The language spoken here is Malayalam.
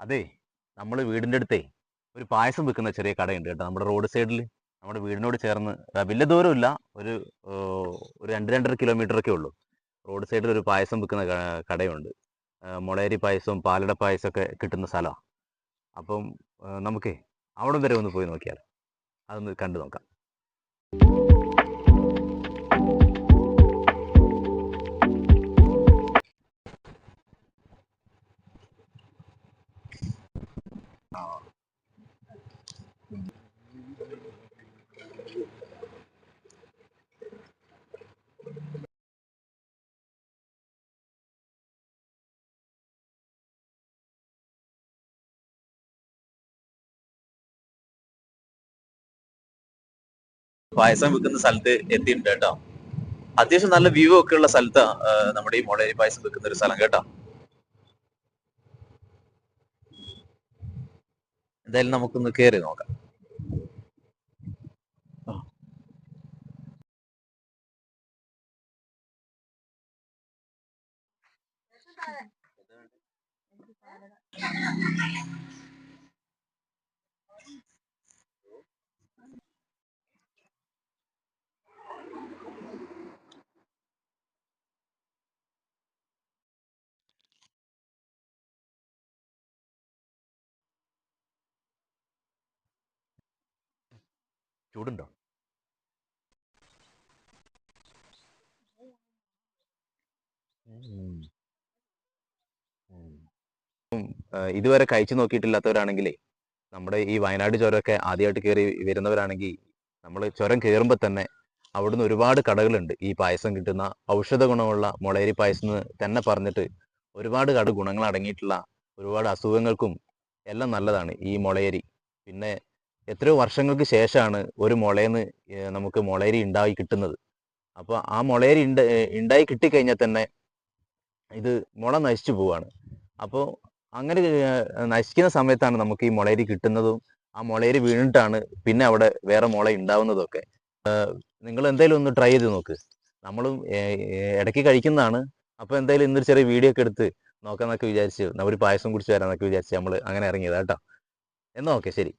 അതെ, നമ്മൾ വീടിൻ്റെ അടുത്തേ ഒരു പായസം വെക്കുന്ന ചെറിയ കടയുണ്ട് കേട്ടോ, നമ്മുടെ റോഡ് സൈഡിൽ. നമ്മുടെ വീടിനോട് ചേർന്ന് വലിയ ദൂരമില്ല, ഒരു ഒരു 2-2.5 കിലോമീറ്റർ ഒക്കെ ഉള്ളൂ. റോഡ് സൈഡിൽ ഒരു പായസം വെക്കുന്ന കടയുണ്ട്. മുളയരി പായസവും പാലട പായസമൊക്കെ കിട്ടുന്ന സ്ഥലമാണ്. അപ്പം നമുക്കേ അവിടെ വരെ ഒന്ന് പോയി നോക്കിയാലോ, അതൊന്ന് കണ്ടു നോക്കാം. പായസം വെക്കുന്ന സ്ഥലത്ത് എത്തിയിട്ടുണ്ട് കേട്ടോ. അത്യാവശ്യം നല്ല വ്യൂ ഒക്കെ ഉള്ള സ്ഥലത്താ നമ്മുടെ ഈ മുളയരി പായസം വെക്കുന്ന ഒരു സ്ഥലം കേട്ടോ. എന്തായാലും നമുക്കൊന്ന് കയറി നോക്കാം. ചൂടുണ്ടോ? ഇതുവരെ കഴിച്ചു നോക്കിയിട്ടില്ലാത്തവരാണെങ്കിലേ, നമ്മുടെ ഈ വയനാട് ചുരമൊക്കെ ആദ്യമായിട്ട് കയറി വരുന്നവരാണെങ്കിൽ, നമ്മൾ ചുരം കയറുമ്പോൾ തന്നെ അവിടുന്ന് ഒരുപാട് കടകളുണ്ട് ഈ പായസം കിട്ടുന്ന. ഔഷധ ഗുണമുള്ള മുളയരി പായസം എന്ന് തന്നെ പറഞ്ഞിട്ട് ഒരുപാട് ഗുണങ്ങൾ അടങ്ങിയിട്ടുള്ള, ഒരുപാട് അസുഖങ്ങൾക്കും എല്ലാം നല്ലതാണ് ഈ മുളയരി. പിന്നെ എത്രയോ വർഷങ്ങൾക്ക് ശേഷമാണ് ഒരു മുളയെന്ന് നമുക്ക് മുളയരി ഉണ്ടായി കിട്ടുന്നത്. അപ്പോൾ ആ മുളയരി ഉണ്ടായി കിട്ടിക്കഴിഞ്ഞാൽ തന്നെ ഇത് മുള നശിച്ചു പോവാണ്. അപ്പോൾ അങ്ങനെ നശിക്കുന്ന സമയത്താണ് നമുക്ക് ഈ മുളയരി കിട്ടുന്നതും ആ മുളയരി വീണിട്ടാണ് പിന്നെ അവിടെ വേറെ മുള ഉണ്ടാവുന്നതൊക്കെ. നിങ്ങൾ എന്തായാലും ഒന്ന് ട്രൈ ചെയ്ത് നോക്ക്. നമ്മളും ഇടയ്ക്ക് കഴിക്കുന്നതാണ്. അപ്പോൾ എന്തായാലും ഇന്നൊരു ചെറിയ വീഡിയോ ഒക്കെ എടുത്ത് നോക്കാന്നൊക്കെ വിചാരിച്ച്, ഒരു പായസം കുടിച്ച് വരാന്നൊക്കെ വിചാരിച്ച് നമ്മൾ അങ്ങനെ ഇറങ്ങിയതാ കേട്ടോ. എന്നാൽ ഓക്കെ, ശരി.